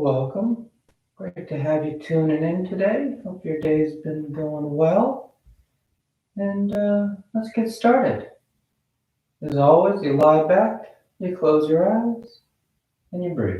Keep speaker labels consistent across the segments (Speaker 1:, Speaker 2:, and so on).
Speaker 1: Well, welcome. Great to have you tuning in today. Hope your day's been going well. And let's get started. As always, you lie back, you close your eyes, and you breathe.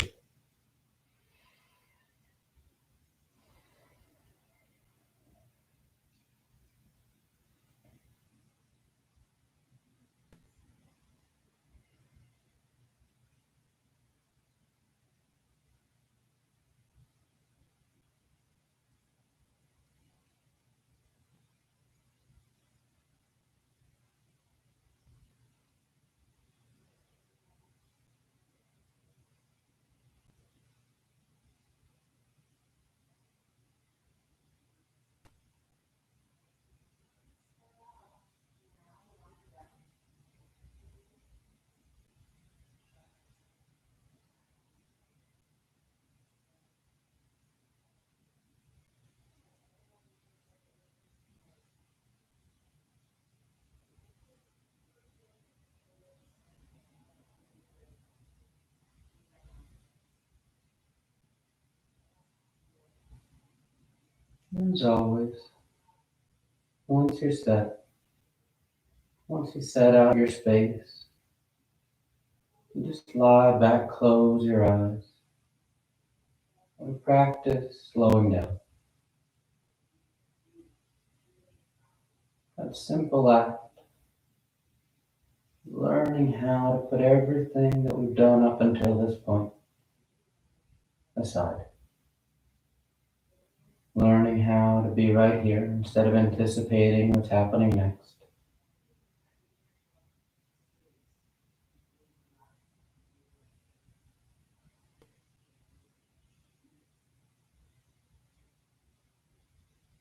Speaker 1: As always, once you're set, once you set out your space, you just lie back, close your eyes, and practice slowing down. That simple act, learning how to put everything that we've done up until this point aside. Learning how to be right here instead of anticipating what's happening next.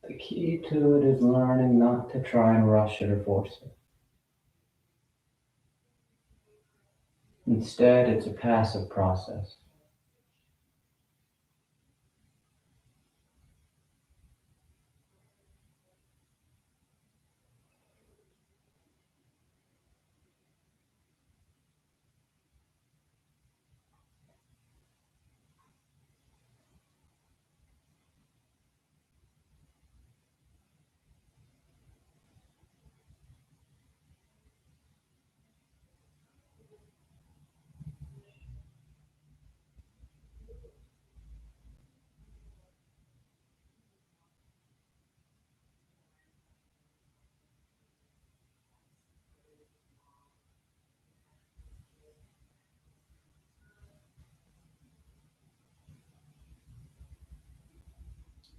Speaker 1: The key to it is learning not to try and rush it or force it. Instead, it's a passive process.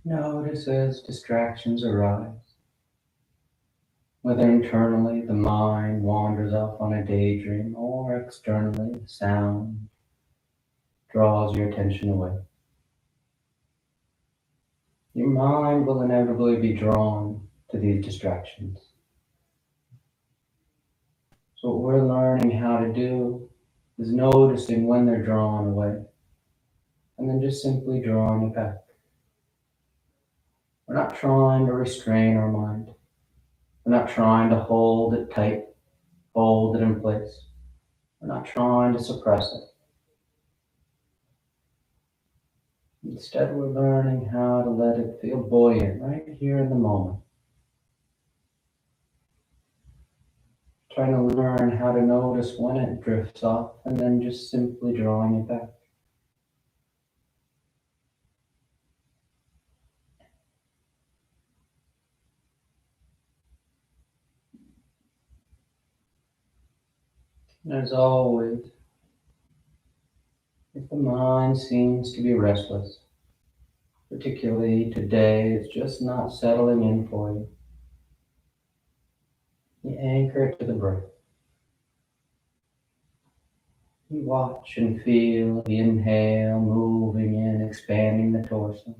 Speaker 1: Notice as distractions arise, whether internally the mind wanders off on a daydream or externally the sound draws your attention away. Your mind will inevitably be drawn to these distractions. So what we're learning how to do is noticing when they're drawn away and then just simply drawing it back. We're not trying to restrain our mind. We're not trying to hold it tight, hold it in place. We're not trying to suppress it. Instead, we're learning how to let it feel buoyant right here in the moment. Trying to learn how to notice when it drifts off and then just simply drawing it back. And as always, if the mind seems to be restless, particularly today, it's just not settling in for you, you anchor it to the breath. You watch and feel the inhale moving in, expanding the torso.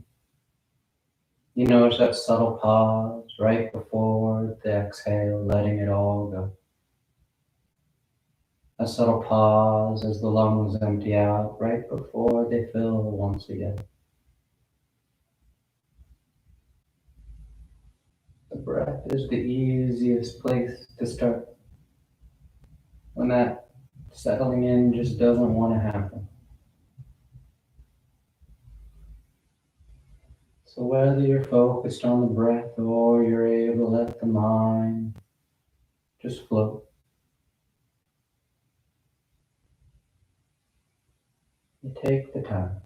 Speaker 1: You notice that subtle pause right before the exhale, letting it all go. A subtle pause as the lungs empty out right before they fill once again. The breath is the easiest place to start when that settling in just doesn't want to happen. So whether you're focused on the breath or you're able to let the mind just float, you take the time.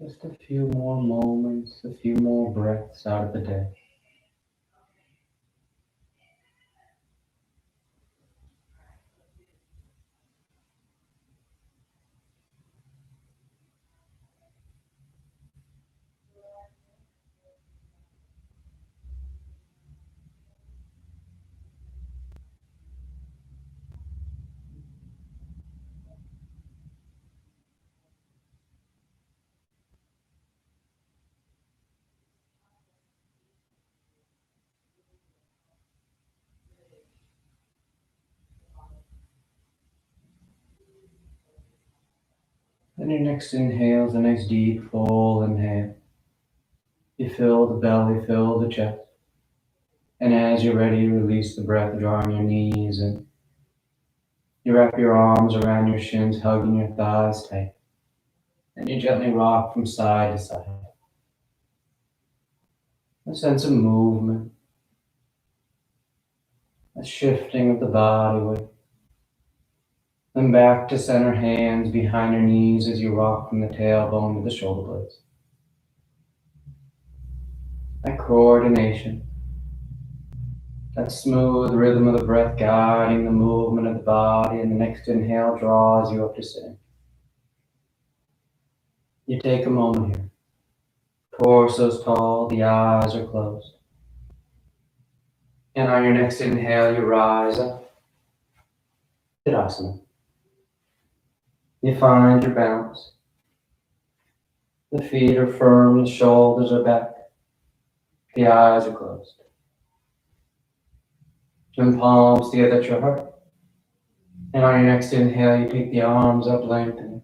Speaker 1: Just a few more moments, a few more breaths out of the day. Then your next inhale is a nice deep full inhale. You fill the belly, fill the chest. And as you're ready, release the breath, drawing your knees in. You wrap your arms around your shins, hugging your thighs tight. And you gently rock from side to side. A sense of movement, a shifting of the body weight. Then back to center, hands behind your knees as you rock from the tailbone to the shoulder blades. That coordination, that smooth rhythm of the breath guiding the movement of the body, and the next inhale draws you up to sitting. You take a moment here. Torso's tall, the eyes are closed. And on your next inhale, you rise up. Tadasana. You find your balance. The feet are firm, the shoulders are back. The eyes are closed. And palms together at your heart. And on your next inhale, you take the arms up, lengthening.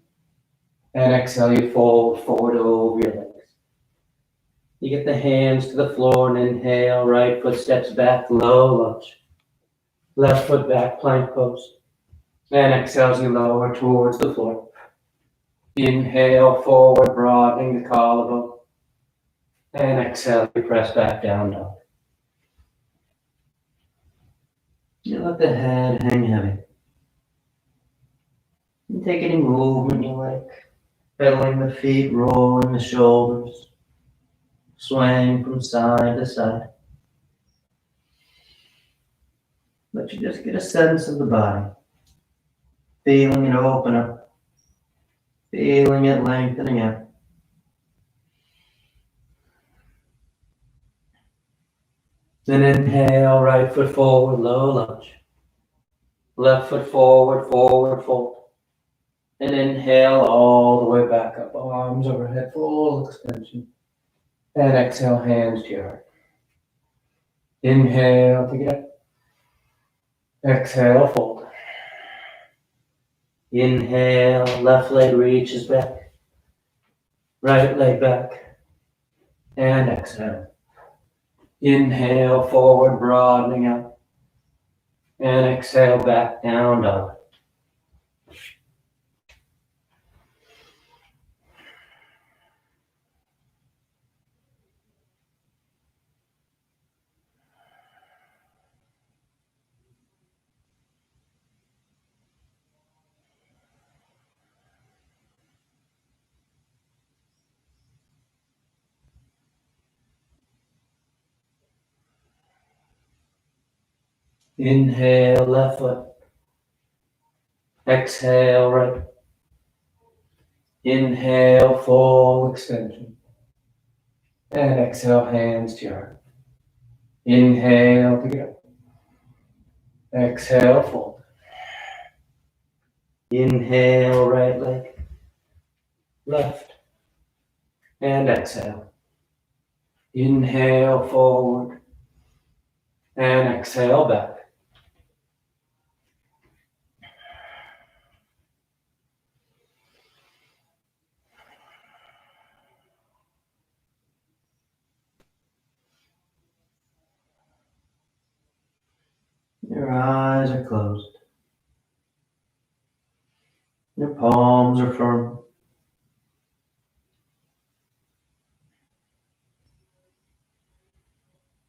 Speaker 1: And exhale, you fold forward over your legs. You get the hands to the floor and inhale, right foot steps back, low lunge. Left foot back, plank pose. And exhale as you lower towards the floor. Inhale, forward, broadening the collarbone. And exhale, you press back down, dog. You let the head hang heavy. You take any movement you like. Pedaling the feet, rolling the shoulders. Swaying from side to side. But you just get a sense of the body. Feeling it open up. Feeling it lengthening out. Then inhale, right foot forward, low lunge. Left foot forward, forward fold. And inhale all the way back up, arms overhead, full extension. And exhale, hands to your heart. Inhale to get up. Exhale, fold. Inhale, left leg reaches back. Right leg back. And exhale. Inhale, forward, broadening out. And exhale, back down, dog. Inhale, left foot. Exhale, right. Inhale, full extension. And exhale, hands to your heart. Inhale to get up. Exhale, fold. Inhale, right leg. Left. And exhale. Inhale, forward. And exhale, back. Your eyes are closed. Your palms are firm.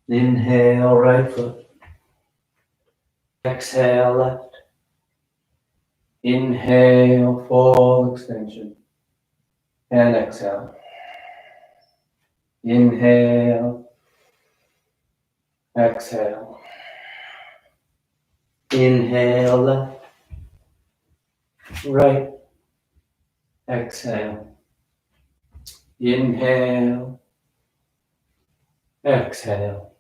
Speaker 1: Inhale, right foot. Exhale, left. Inhale, full extension. And exhale. Inhale. Exhale. Inhale, left. Right. Exhale. Inhale. Exhale.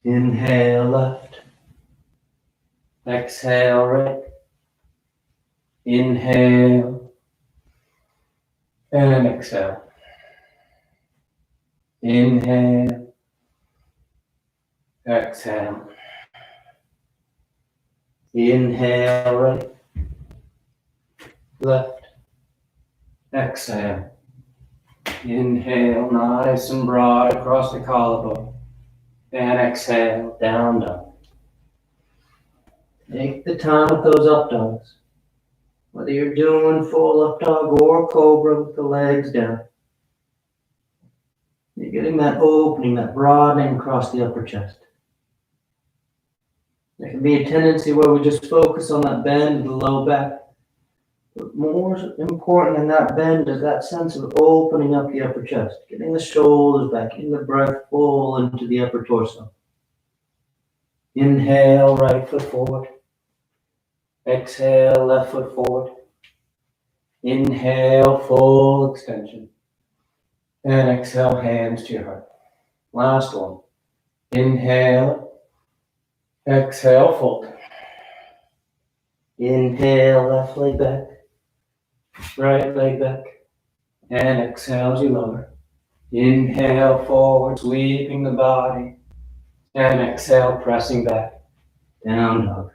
Speaker 1: Inhale, left. Exhale, right. Inhale. And exhale. Inhale. Exhale. Inhale, right. Left. Exhale. Inhale, nice and broad across the collarbone. And exhale, down dog. Take the time with those up dogs. Whether you're doing full up dog or cobra with the legs down. You're getting that opening, that broadening across the upper chest. There can be a tendency where we just focus on that bend of the low back. But more important than that bend is that sense of opening up the upper chest, getting the shoulders back, getting the breath full into the upper torso. Inhale, right foot forward. Exhale, left foot forward. Inhale, full extension. And exhale, hands to your heart. Last one. Inhale. Exhale, fold. Inhale, left leg back. Right leg back. And exhale as you lower. Inhale, forward, sweeping the body. And exhale, pressing back. Down dog.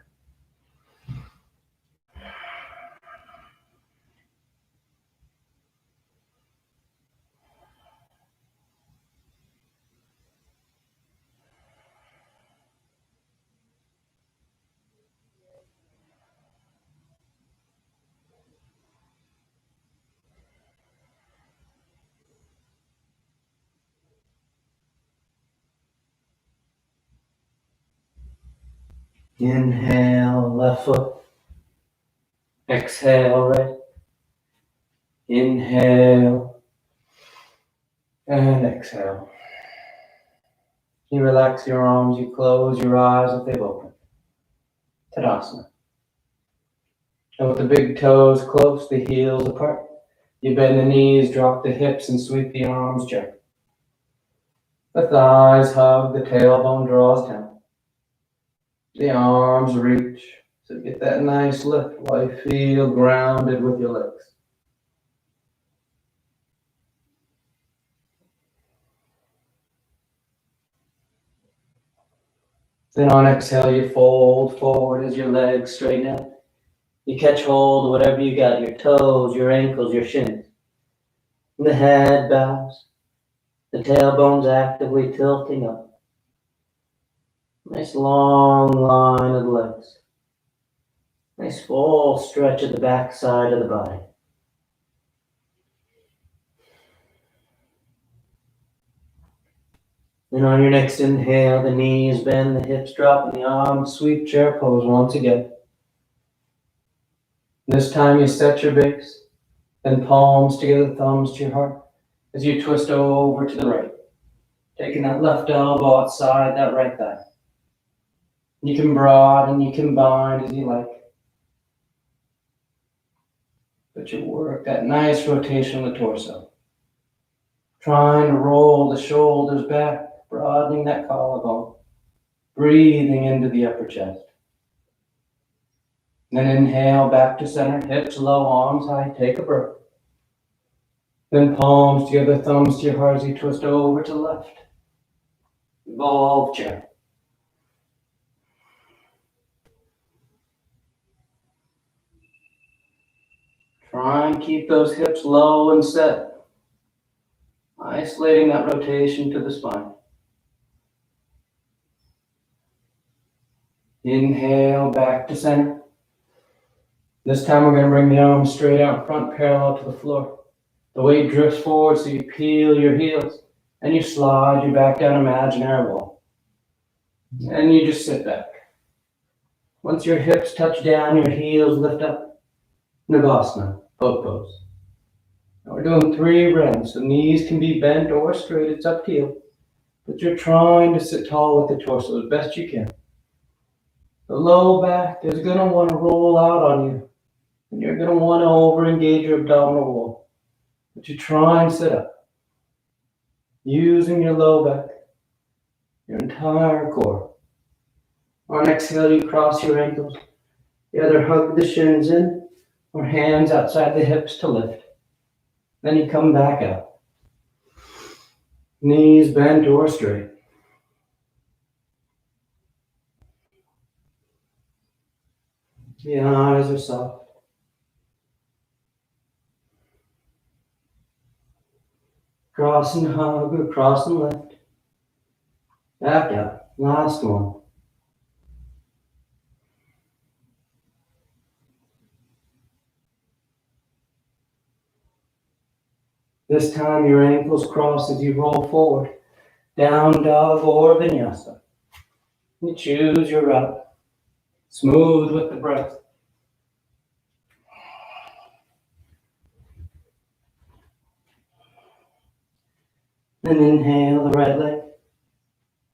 Speaker 1: Inhale, left foot. Exhale, right. Inhale. And exhale. You relax your arms, you close your eyes if they've opened. Tadasana. And with the big toes close, the heels apart, you bend the knees, drop the hips, and sweep the arms gently. The thighs hug, the tailbone draws down. The arms reach, so get that nice lift while you feel grounded with your legs. Then on exhale, you fold forward as your legs straighten out. You catch hold of whatever you got, your toes, your ankles, your shins. And the head bows. The tailbone's actively tilting up. Nice long line of the legs. Nice full stretch of the back side of the body. Then on your next inhale, the knees bend, the hips drop, and the arms sweep chair pose once again. This time you set your base, then palms together, thumbs to your heart, as you twist over to the right, taking that left elbow outside that right thigh. You can broaden, you can bind as you like. But you work that nice rotation of the torso. Trying to roll the shoulders back, broadening that collarbone, breathing into the upper chest. Then inhale back to center, hips low, arms high, take a breath. Then palms together, thumbs to your heart as you twist over to left. Evolve chair. Try and keep those hips low and set, isolating that rotation to the spine. Inhale back to center. This time we're going to bring the arms straight out in front, parallel to the floor. The weight drifts forward, so you peel your heels and you slide your back down imaginary wall. And you just sit back. Once your hips touch down, your heels lift up. Navasana, boat pose. Now we're doing 3 rounds. The knees can be bent or straight, it's up to you. But you're trying to sit tall with the torso as best you can. The low back is going to want to roll out on you. And you're going to want to over-engage your abdominal wall. But you try and sit up. Using your low back, your entire core. On exhale, you cross your ankles. Either hug the shins in or hands outside the hips to lift. Then you come back up. Knees bent or straight. The eyes are soft. Cross and hug or cross and lift. Back up. Last one. This time your ankles cross as you roll forward. Down dog or vinyasa. You choose your route. Smooth with the breath. Then inhale the right leg.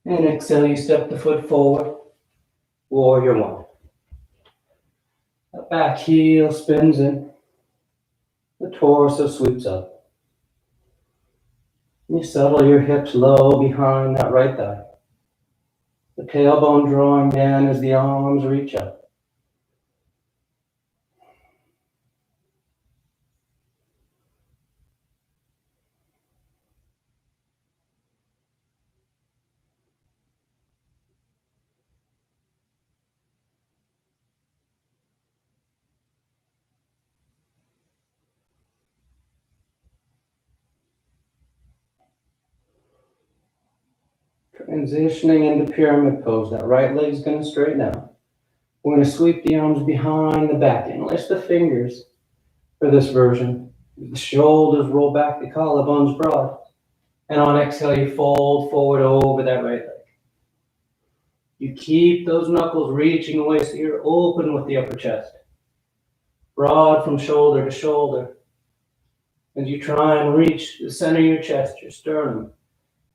Speaker 1: And exhale, you step the foot forward. Warrior one. The back heel spins in. The torso sweeps up. You settle your hips low behind that right thigh. The tailbone drawing down as the arms reach up. Transitioning into pyramid pose. That right leg's going to straighten out. We're going to sweep the arms behind the back. Interlace the fingers for this version. The shoulders roll back, the collarbones broad. And on exhale, you fold forward over that right leg. You keep those knuckles reaching away so you're open with the upper chest. Broad from shoulder to shoulder. As you try and reach the center of your chest, your sternum,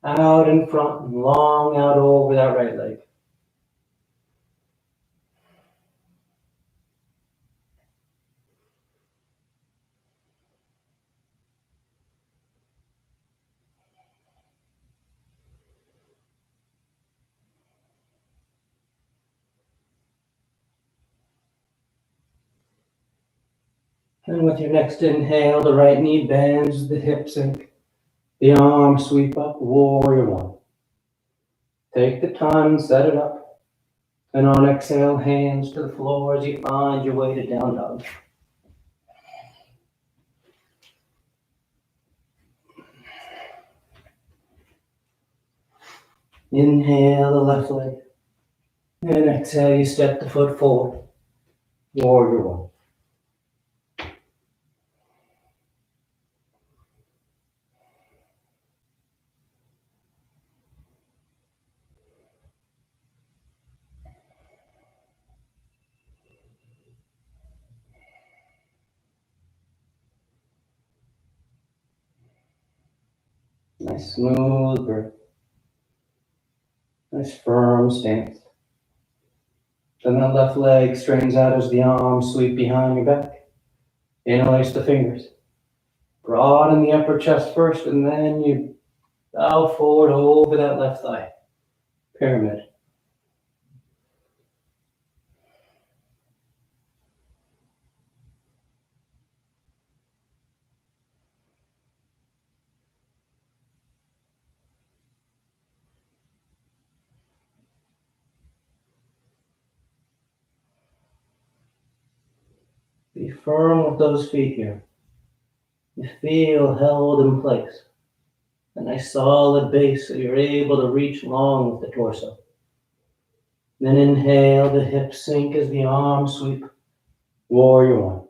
Speaker 1: out in front and long out over that right leg. And with your next inhale, the right knee bends, the hips sink, the arms sweep up, warrior one. Take the time and set it up. And on exhale, hands to the floor as you find your way to down dog. Inhale the left leg. And exhale, you step the foot forward, warrior one. Nice smooth breath. Nice firm stance. Then the left leg straightens out as the arms sweep behind your back. Interlace the fingers. Broaden the upper chest first, and then you bow forward over that left thigh. Pyramid. Be firm with those feet here. You feel held in place. A nice solid base so you're able to reach long with the torso. Then inhale, the hips sink as the arms sweep. Warrior one.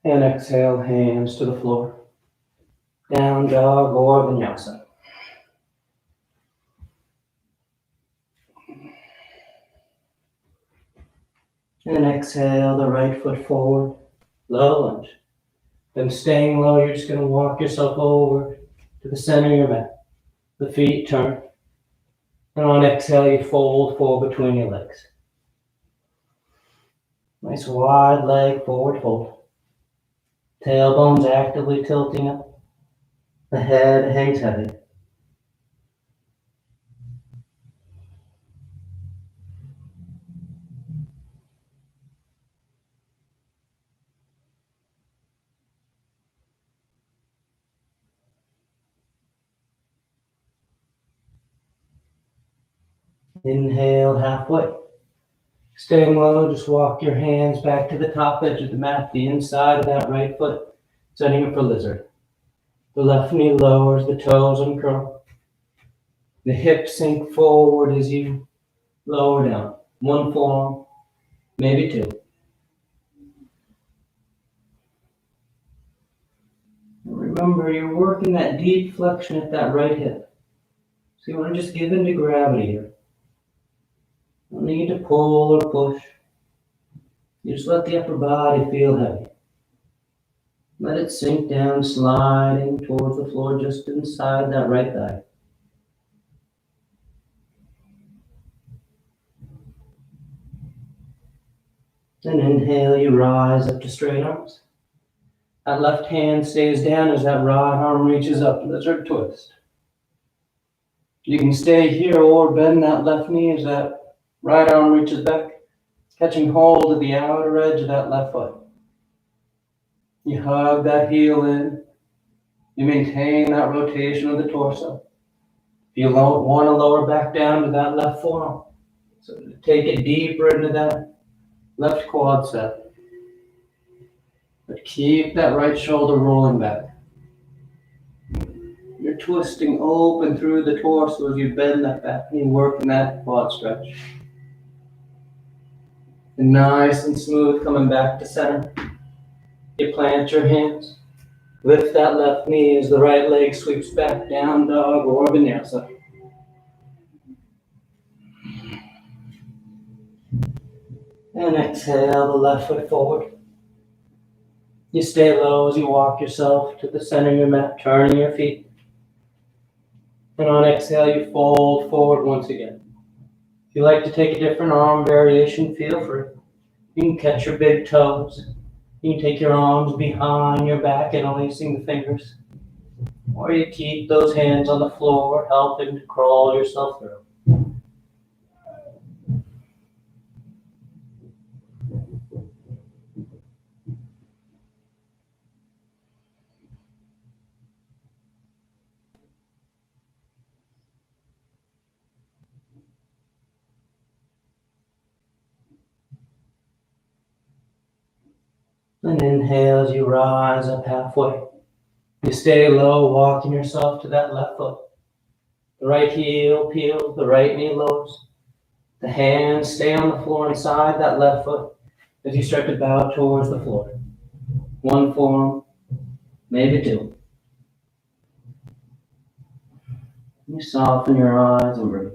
Speaker 1: And exhale, hands to the floor. Down dog or vinyasa. And exhale, the right foot forward. Low lunge. Then staying low, you're just going to walk yourself over to the center of your mat. The feet turn. And on exhale, you fold forward between your legs. Nice wide leg forward fold. Tailbones actively tilting up. The head hangs heavy. Inhale halfway. Staying low, just walk your hands back to the top edge of the mat, the inside of that right foot, setting up for lizard. The left knee lowers, the toes uncurl. The hips sink forward as you lower down. One forearm, maybe two. And remember, you're working that deep flexion at that right hip. So you want to just give into gravity here. No need to pull or push. You just let the upper body feel heavy. Let it sink down, sliding towards the floor just inside that right thigh. Then inhale, you rise up to straight arms. That left hand stays down as that right arm reaches up, lizard twist. You can stay here or bend that left knee as that right arm reaches back, catching hold of the outer edge of that left foot. You hug that heel in. You maintain that rotation of the torso. If you want to lower back down to that left forearm, so to take it deeper into that left quadricep. But keep that right shoulder rolling back. You're twisting open through the torso as you bend that back knee, working that quad stretch. And nice and smooth coming back to center. You plant your hands. Lift that left knee as the right leg sweeps back, down dog or vinyasa. And exhale the left foot forward. You stay low as you walk yourself to the center of your mat, turning your feet. And on exhale, you fold forward once again. If you like to take a different arm variation, feel free. You can catch your big toes. You can take your arms behind your back, interlacing the fingers. Or you keep those hands on the floor, helping to crawl yourself through. And inhale as you rise up halfway. You stay low, walking yourself to that left foot. The right heel peels, the right knee lowers. The hands stay on the floor inside that left foot as you start to bow towards the floor. One forearm, maybe two. You soften your eyes and breathe.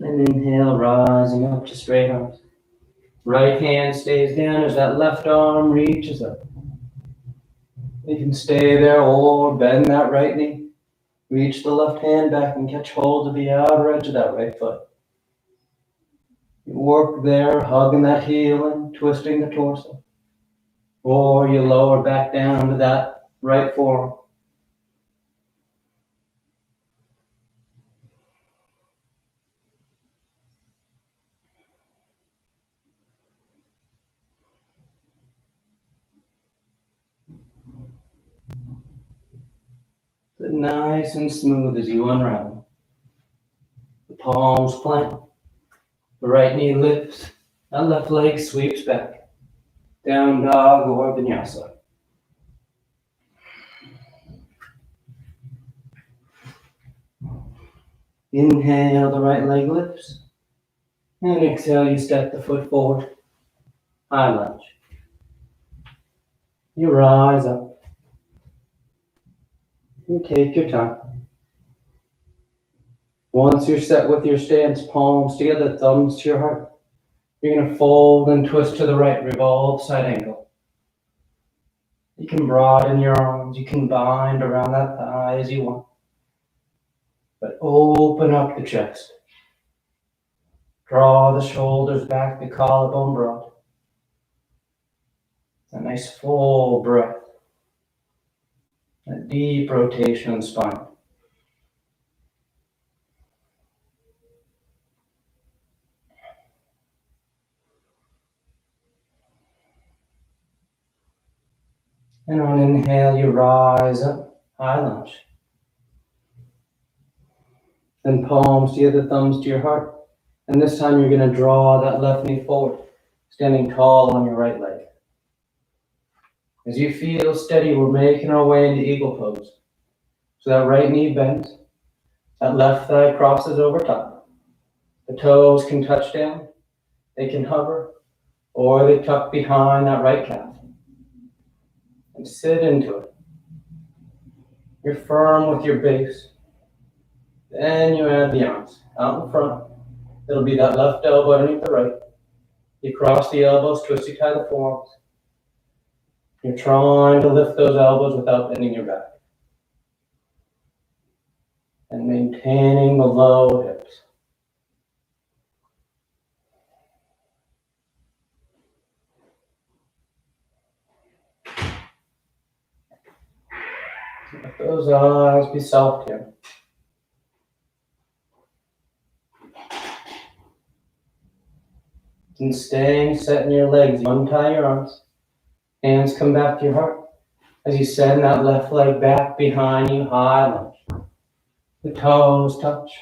Speaker 1: And inhale, rising up to straight arms. Right hand stays down as that left arm reaches up. You can stay there or bend that right knee. Reach the left hand back and catch hold of the outer edge of that right foot. You work there, hugging that heel and twisting the torso. Or you lower back down to that right forearm. nice and smooth as you unravel. The palms plant. The right knee lifts. That left leg sweeps back. Down dog or vinyasa. Inhale, the right leg lifts. And exhale, you step the foot forward. High lunge. You rise up. You take your time. Once you're set with your stance, palms together, thumbs to your heart, you're going to fold and twist to the right, revolve side angle. You can broaden your arms, you can bind around that thigh as you want, but open up the chest. Draw the shoulders back, the collarbone broad. A nice full breath. A deep rotation of the spine. And on inhale, you rise up, high lunge. Then palms together, thumbs to your heart. And this time you're going to draw that left knee forward, standing tall on your right leg. As you feel steady, we're making our way into eagle pose. So that right knee bends, that left thigh crosses over top. The toes can touch down, they can hover, or they tuck behind that right calf. And sit into it. You're firm with your base. Then you add the arms out in front. It'll be that left elbow underneath the right. You cross the elbows, twist, you tie the forearms. You're trying to lift those elbows without bending your back. And maintaining the low hips. Let those eyes be soft here. And staying set in your legs, you untie your arms. Hands come back to your heart. As you send that left leg back behind you, high lunge. The toes touch.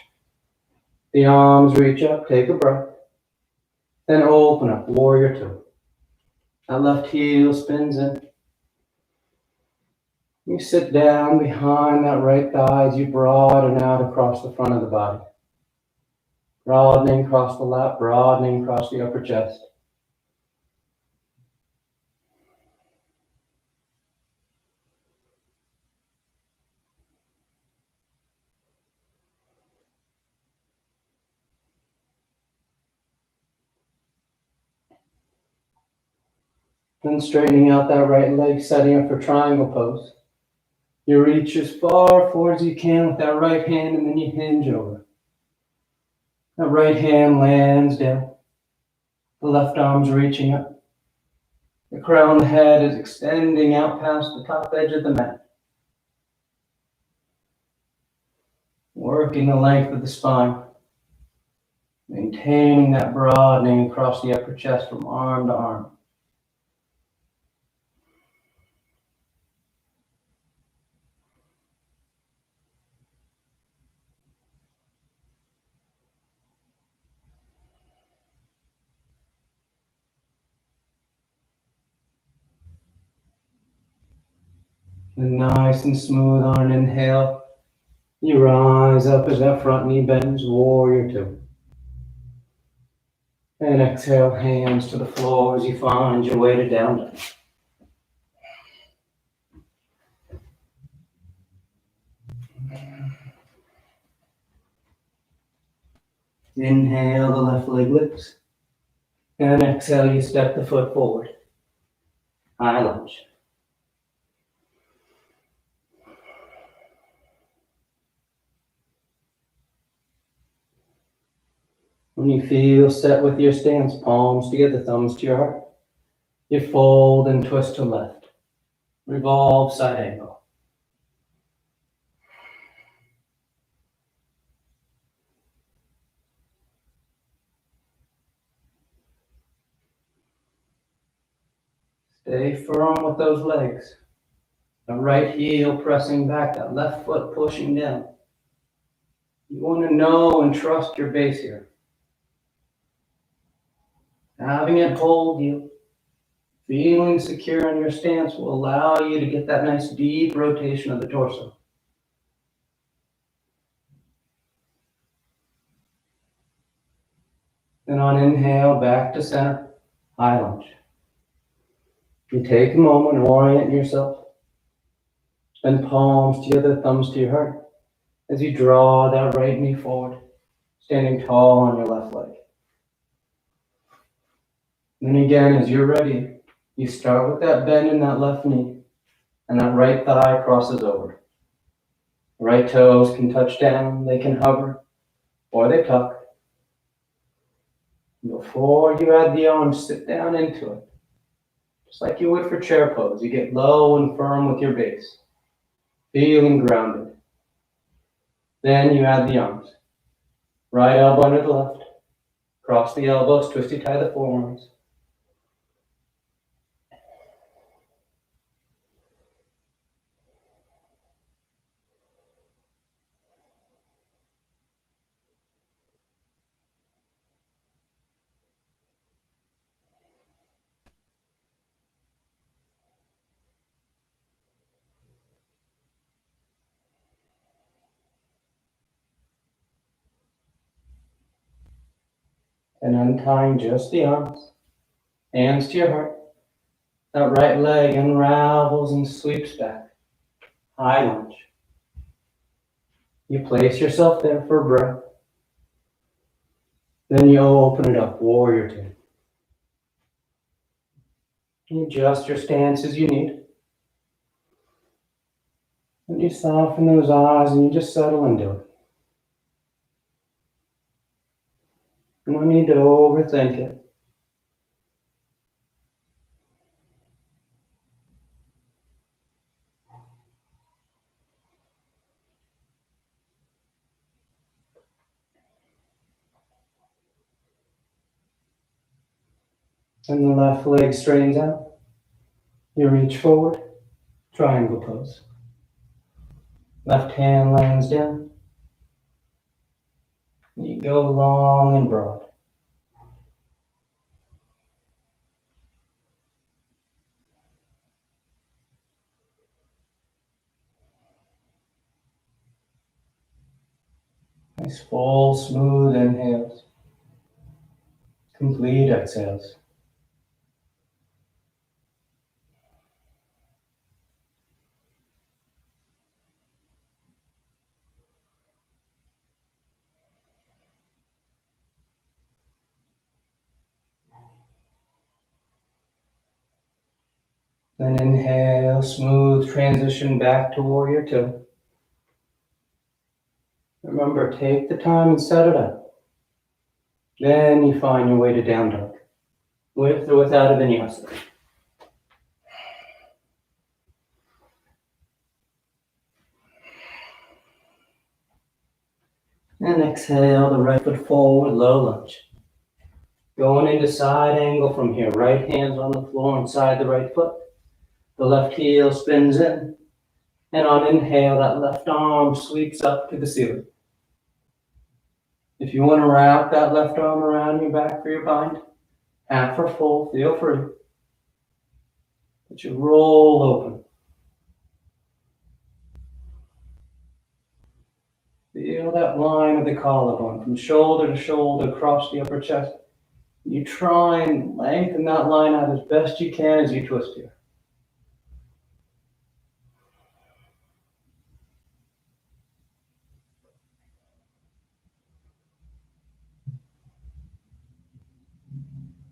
Speaker 1: The arms reach up, take a breath. Then open up, warrior two. That left heel spins in. You sit down behind that right thigh as you broaden out across the front of the body. Broadening across the lap, broadening across the upper chest. Then straightening out that right leg, setting up for triangle pose. You reach as far forward as you can with that right hand, and then you hinge over. That right hand lands down. The left arm's reaching up. The crown of the head is extending out past the top edge of the mat. Working the length of the spine. Maintaining that broadening across the upper chest from arm to arm. And nice and smooth on an inhale. You rise up as that front knee bends, warrior two. And exhale, hands to the floor as you find your way to down dog. Inhale, the left leg lifts. And exhale, you step the foot forward. High lunge. When you feel set with your stance, palms together, thumbs to your heart, you fold and twist to left. Revolve side angle. Stay firm with those legs. The right heel pressing back, that left foot pushing down. You want to know and trust your base here. Having it hold you, feeling secure in your stance will allow you to get that nice deep rotation of the torso. Then on inhale, back to center, high lunge. You take a moment and orient yourself. Then palms together, thumbs to your heart, as you draw that right knee forward, standing tall on your left leg. And then again, as you're ready, you start with that bend in that left knee, and that right thigh crosses over. Right toes can touch down, they can hover, or they tuck. Before you add the arms, sit down into it. Just like you would for chair pose, you get low and firm with your base, feeling grounded. Then you add the arms. Right elbow under the left, cross the elbows, twisty tie the forearms. And untying just the arms, hands to your heart. That right leg unravels and sweeps back. High lunge. You place yourself there for a breath. Then you open it up, warrior two. You adjust your stance as you need. And you soften those eyes and you just settle into it. No need to overthink it. And the left leg straightens out. You reach forward, triangle pose. Left hand lands down. You go long and broad. Nice full, smooth inhales. Complete exhales. Then inhale, smooth transition back to warrior two. Remember, take the time and set it up. Then you find your way to down dog, with or without a vinyasa. And exhale, the right foot forward, low lunge. Going into side angle from here. Right hands on the floor inside the right foot. The left heel spins in. And on inhale, that left arm sweeps up to the ceiling. If you want to wrap that left arm around your back for your bind, half or full, feel free. But you roll open. Feel that line of the collarbone from shoulder to shoulder across the upper chest. You try and lengthen that line out as best you can as you twist here.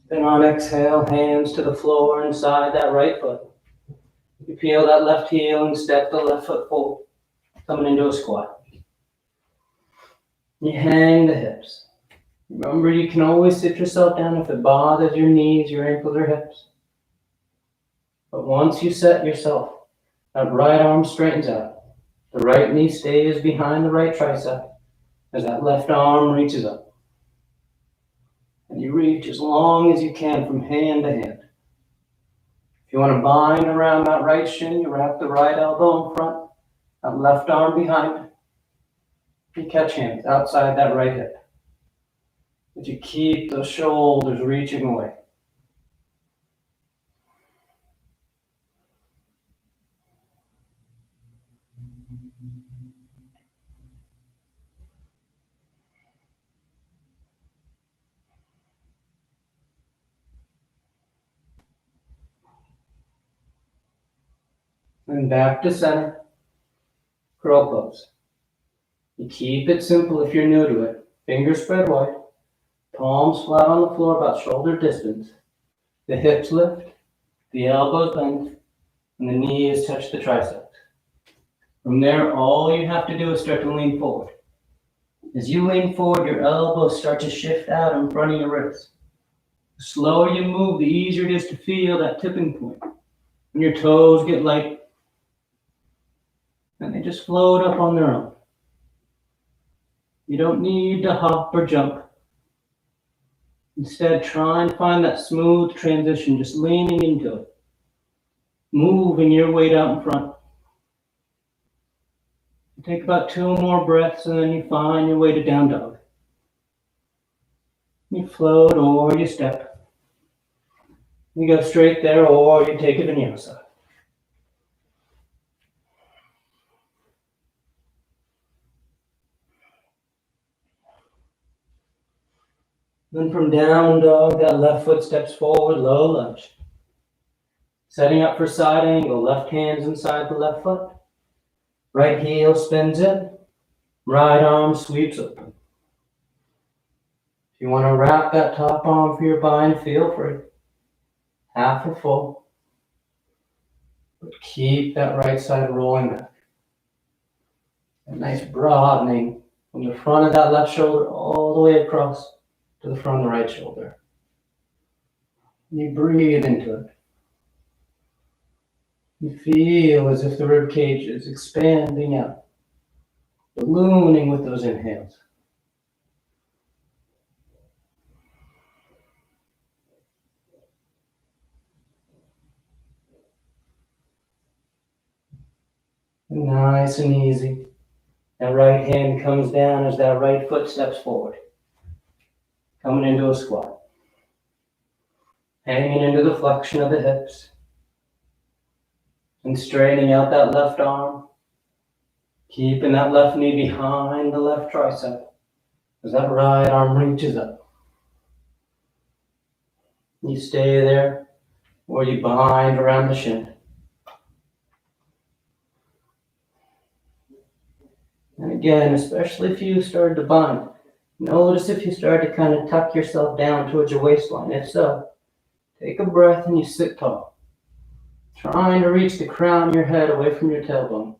Speaker 1: Then on exhale, hands to the floor inside that right foot. You peel that left heel and step the left foot forward, coming into a squat. You hang the hips. Remember, you can always sit yourself down if it bothers your knees, your ankles, or hips. But once you set yourself, that right arm straightens out. The right knee stays behind the right tricep as that left arm reaches up. And you reach as long as you can from hand to hand. If you want to bind around that right shin, you wrap the right elbow in front, that left arm behind. You catch hands outside that right hip. But you keep those shoulders reaching away. And back to center. Crow pose. You keep it simple if you're new to it. Fingers spread wide. Palms flat on the floor about shoulder distance. The hips lift. The elbows bend. And the knees touch the triceps. From there, all you have to do is start to lean forward. As you lean forward, your elbows start to shift out in front of your wrists. The slower you move, the easier it is to feel that tipping point. When your toes get light, and they just float up on their own. You don't need to hop or jump. Instead, try and find that smooth transition, just leaning into it. Moving your weight out in front. Take about 2 more breaths and then you find your way to down dog. You float or you step. You go straight there or you take a vinyasa. Then from down dog, that left foot steps forward, low lunge. Setting up for side angle, left hand's inside the left foot. Right heel spins in, right arm sweeps open. If you want to wrap that top arm for your bind, feel free. Half or full. But keep that right side rolling back. A nice broadening from the front of that left shoulder all the way across to the front of the right shoulder. And you breathe into it. You feel as if the rib cage is expanding out, ballooning with those inhales. And nice and easy. That right hand comes down as that right foot steps forward. Coming into a squat. Hanging into the flexion of the hips. And straightening out that left arm. Keeping that left knee behind the left tricep as that right arm reaches up. You stay there or you bind around the shin. And again, especially if you started to bind, notice if you start to kind of tuck yourself down towards your waistline. If so, take a breath and you sit tall. Trying to reach the crown of your head away from your tailbone.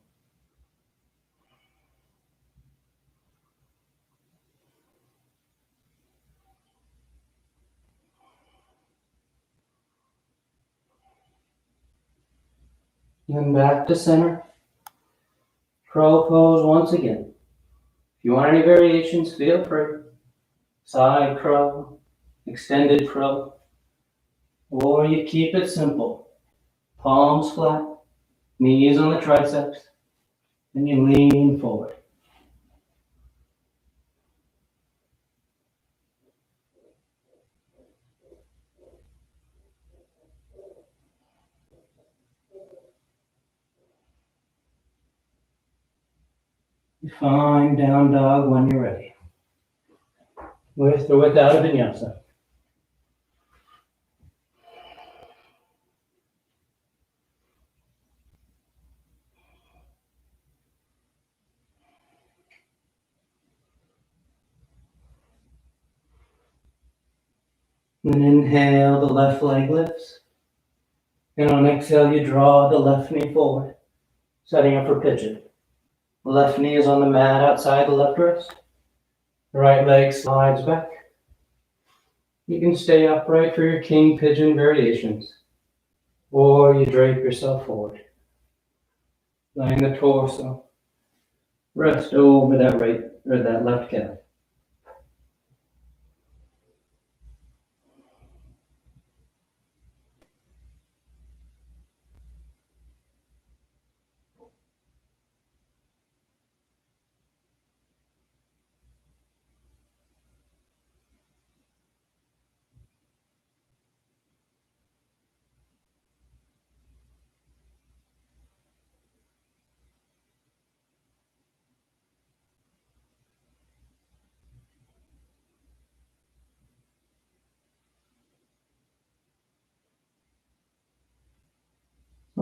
Speaker 1: Then back to center. Crow pose once again. If you want any variations, feel free. Side crow, extended crow, or you keep it simple. Palms flat, knees on the triceps, and you lean forward. You find down dog when you're ready. With or without a vinyasa. Then inhale, the left leg lifts. And on exhale, you draw the left knee forward, setting up for pigeon. The left knee is on the mat outside the left wrist. The right leg slides back. You can stay upright for your king pigeon variations, or you drape yourself forward, letting the torso rest over that right or that left calf.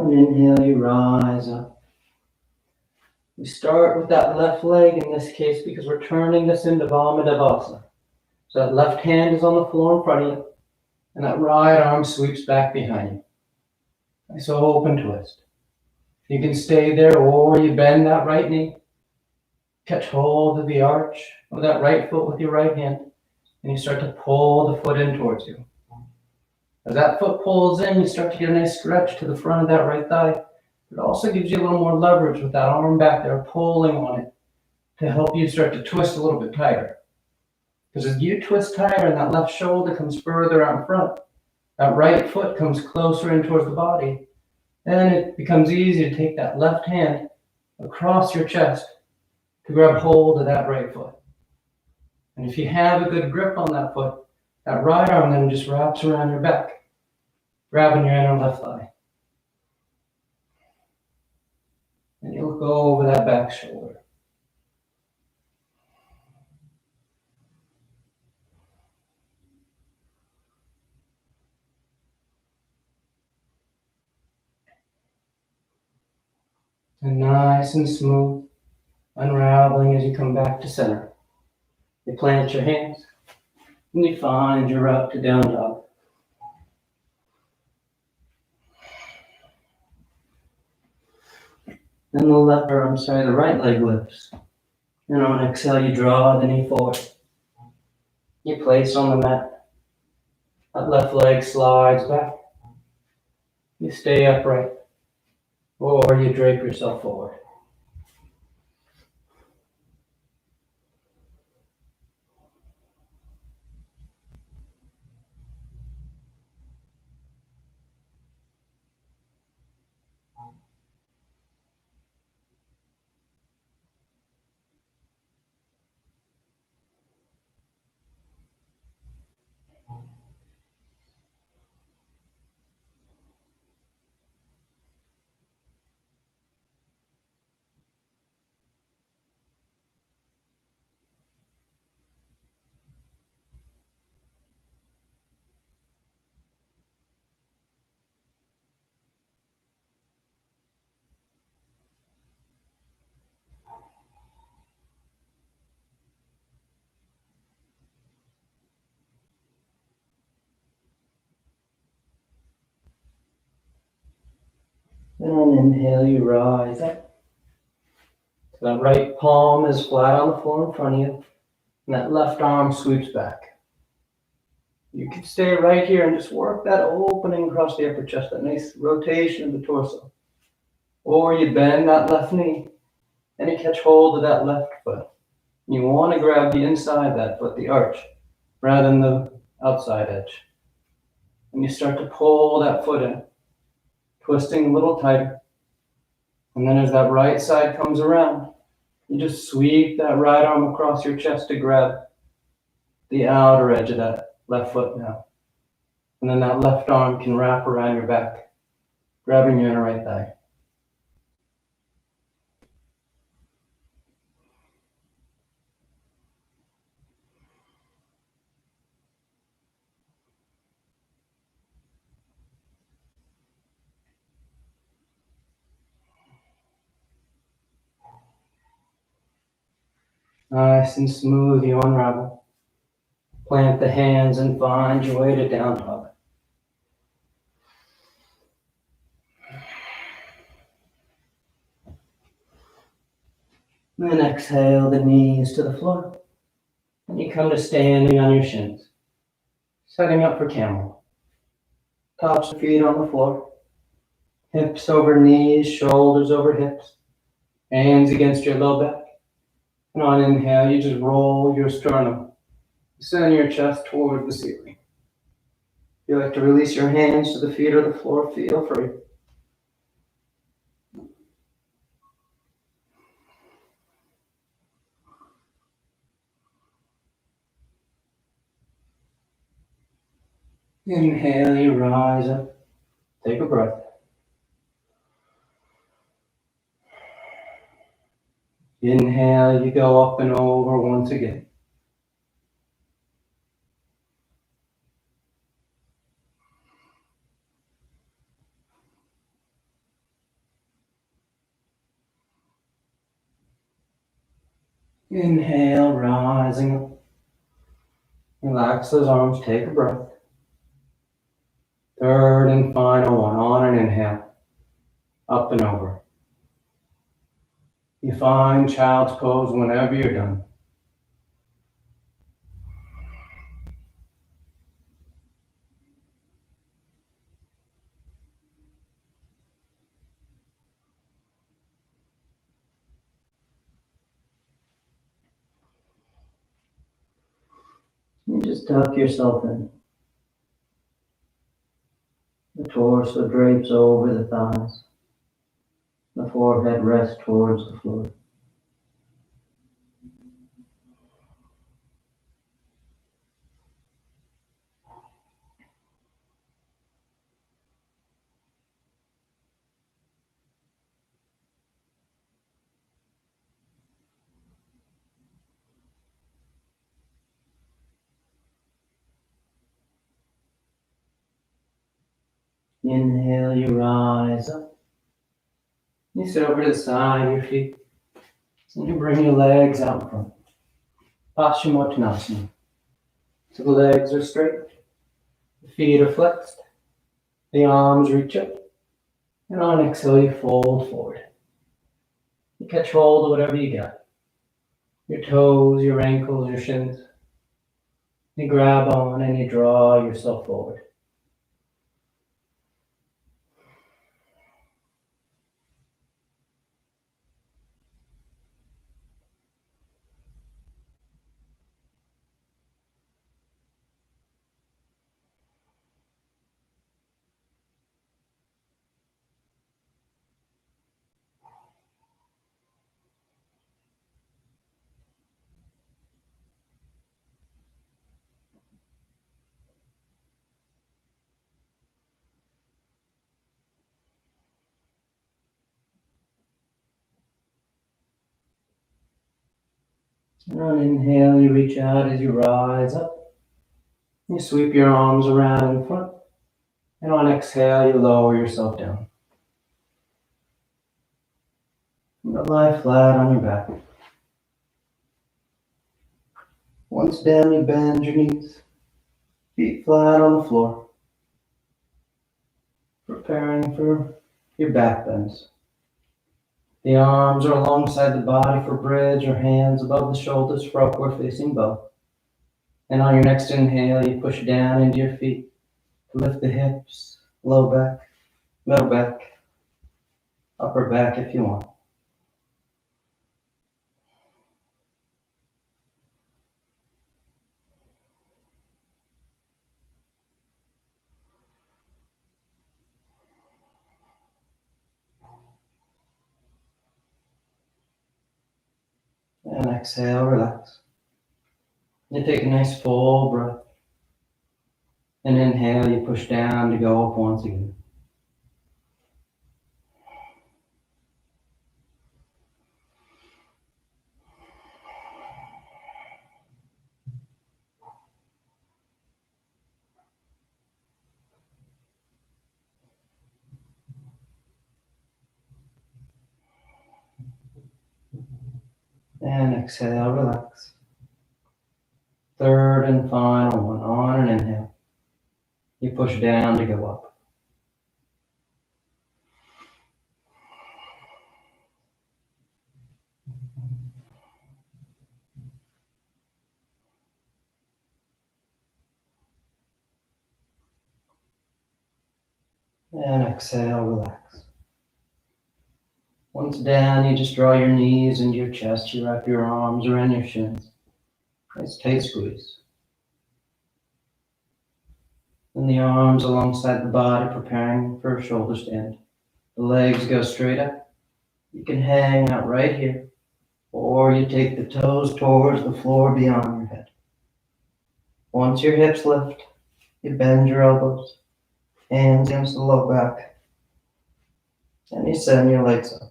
Speaker 1: On inhale, you rise up. We start with that left leg in this case because we're turning this into Vamadevasana. So that left hand is on the floor in front of you, and that right arm sweeps back behind you. Nice open twist. You can stay there, or you bend that right knee, catch hold of the arch of that right foot with your right hand, and you start to pull the foot in towards you. As that foot pulls in, you start to get a nice stretch to the front of that right thigh. It also gives you a little more leverage with that arm back there pulling on it to help you start to twist a little bit tighter. Because as you twist tighter and that left shoulder comes further out in front, that right foot comes closer in towards the body, then it becomes easy to take that left hand across your chest to grab hold of that right foot. And if you have a good grip on that foot, that right arm then just wraps around your back, grabbing your inner left thigh. And you'll go over that back shoulder. And nice and smooth, unraveling as you come back to center. You plant your hands, and you find your route to down dog. Then the right leg lifts. And on exhale, you draw the knee forward. You place on the mat. That left leg slides back. You stay upright, or you drape yourself forward. Then on inhale, you rise up. So that right palm is flat on the floor in front of you, and that left arm sweeps back. You can stay right here and just work that opening across the upper chest, that nice rotation of the torso. Or you bend that left knee, and you catch hold of that left foot. You want to grab the inside of that foot, the arch, rather than the outside edge. And you start to pull that foot in, twisting a little tighter. And then as that right side comes around, you just sweep that right arm across your chest to grab the outer edge of that left foot now. And then that left arm can wrap around your back, grabbing your inner right thigh. Nice and smooth, you unravel. Plant the hands and find your way to down dog. Then exhale the knees to the floor. And you come to standing on your shins. Setting up for camel. Tops of feet on the floor. Hips over knees, shoulders over hips. Hands against your low back. And on inhale, you just roll your sternum. Send your chest toward the ceiling. If you like to release your hands to the feet or the floor, feel free. Inhale, you rise up. Take a breath. Inhale, you go up and over once again. Inhale, rising up. Relax those arms, take a breath. Third and final one, on an inhale, up and over. You find child's pose whenever you're done. You just tuck yourself in. The torso drapes over the thighs. The forehead rests towards the floor. Inhale, you rise up. You sit over to the side of your feet. And you bring your legs out in front. Paschimottanasana. So the legs are straight. The feet are flexed. The arms reach up. And on exhale, you fold forward. You catch hold of whatever you got. Your toes, your ankles, your shins. You grab on and you draw yourself forward. And on inhale, you reach out as you rise up. You sweep your arms around in front. And on exhale, you lower yourself down. And lie flat on your back. Once down, you bend your knees. Feet flat on the floor. Preparing for your back bends. The arms are alongside the body for bridge or hands above the shoulders for upward facing bow. And on your next inhale, you push down into your feet to lift the hips, low back, middle back, upper back if you want. And exhale, relax. You take a nice full breath. And inhale, you push down to go up once again. And exhale, relax. Third and final one, on an inhale. You push down to go up. And exhale, relax. Once down, you just draw your knees into your chest. You wrap your arms around your shins. Nice tight squeeze. And the arms alongside the body, preparing for a shoulder stand. The legs go straight up. You can hang out right here, or you take the toes towards the floor beyond your head. Once your hips lift, you bend your elbows, hands against the low back, and you send your legs up.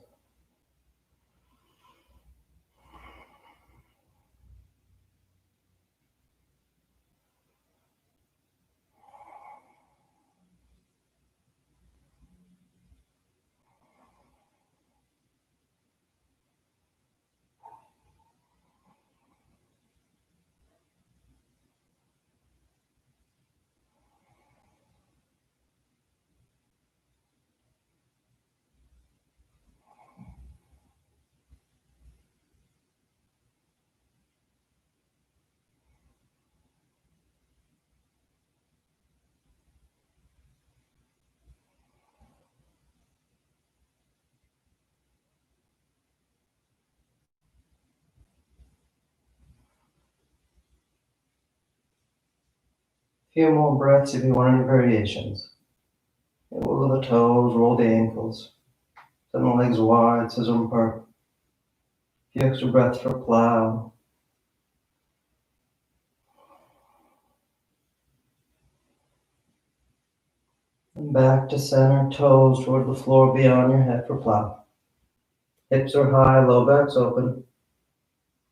Speaker 1: Few more breaths if you want any variations. Wiggle the toes, roll the ankles. Send the legs wide, scissor them apart. A few extra breaths for plow. And back to center, toes toward the floor beyond your head for plow. Hips are high, low back's open.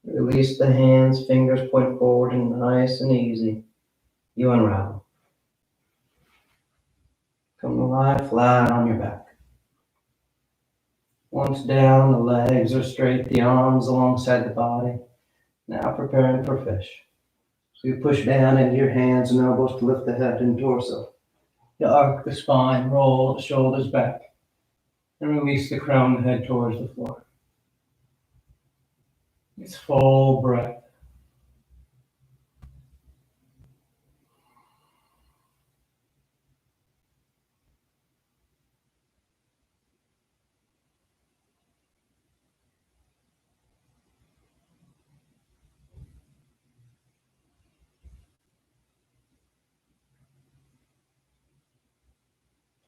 Speaker 1: Release the hands, fingers point forward, and nice and easy, you unravel. Come to lie flat on your back. Once down, the legs are straight, the arms alongside the body. Now preparing for fish. So you push down into your hands and elbows to lift the head and torso. You arc the spine, roll the shoulders back, and release the crown and head towards the floor. It's full breath.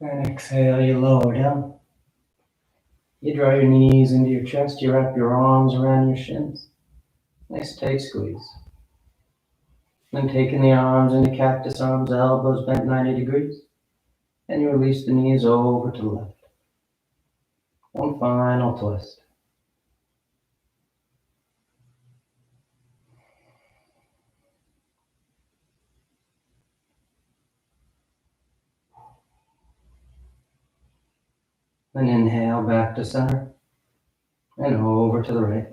Speaker 1: And exhale, you lower down. You draw your knees into your chest, you wrap your arms around your shins. Nice tight squeeze. Then taking the arms into cactus arms, elbows bent 90 degrees. And you release the knees over to the left. One final twist. Then inhale back to center and over to the right.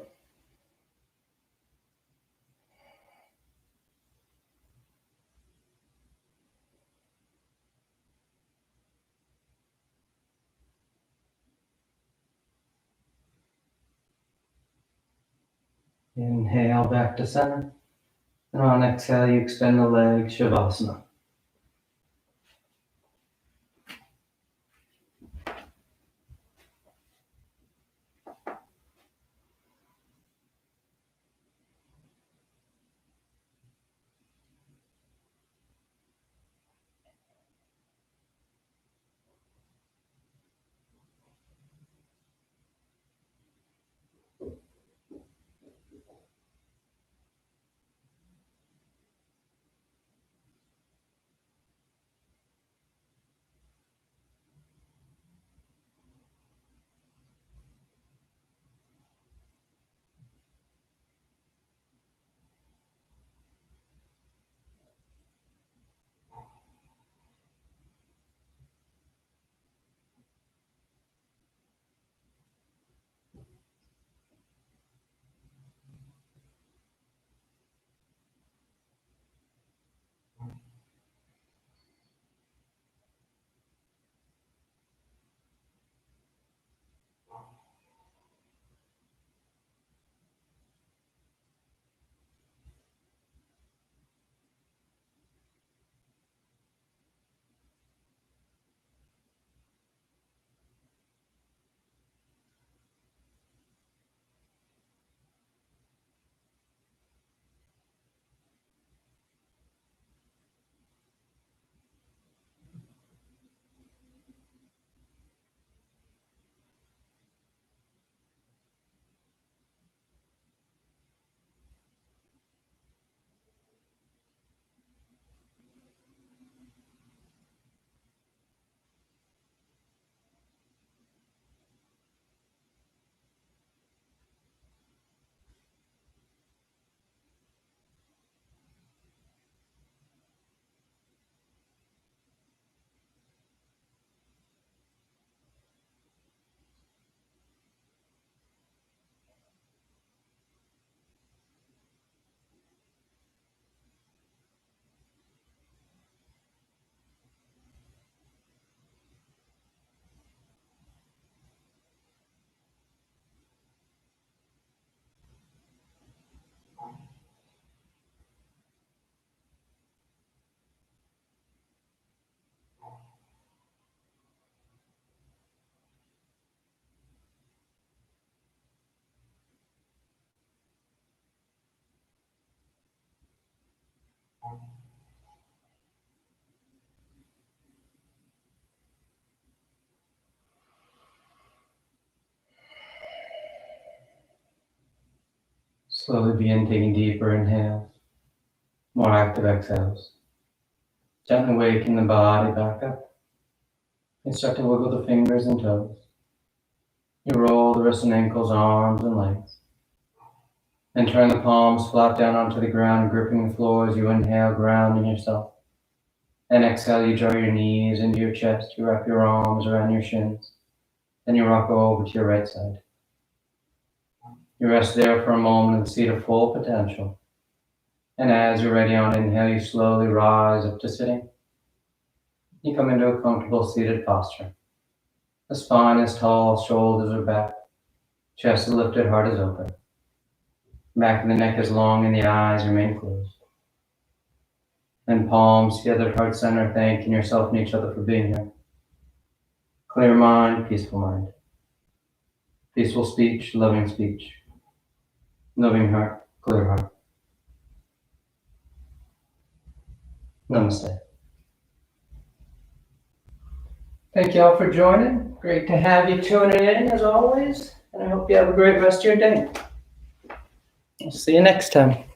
Speaker 1: Inhale back to center. And on exhale, you extend the legs, Shavasana. Slowly begin taking deeper inhales, more active exhales. Gently waking the body back up. You start to wiggle the fingers and toes. You roll the wrists and ankles, arms and legs. And turn the palms flat down onto the ground, gripping the floor as you inhale, grounding yourself. And exhale, you draw your knees into your chest. You wrap your arms around your shins. Then you rock over to your right side. You rest there for a moment and see the full potential. And as you're ready on inhale, you slowly rise up to sitting. You come into a comfortable seated posture. The spine is tall, shoulders are back, chest is lifted, heart is open. Back of the neck is long and the eyes remain closed. And palms together, heart center, thanking yourself and each other for being here. Clear mind, peaceful mind. Peaceful speech, loving speech. Loving heart, clear heart. Namaste. Thank you all for joining. Great to have you tuning in as always. And I hope you have a great rest of your day. I'll see you next time.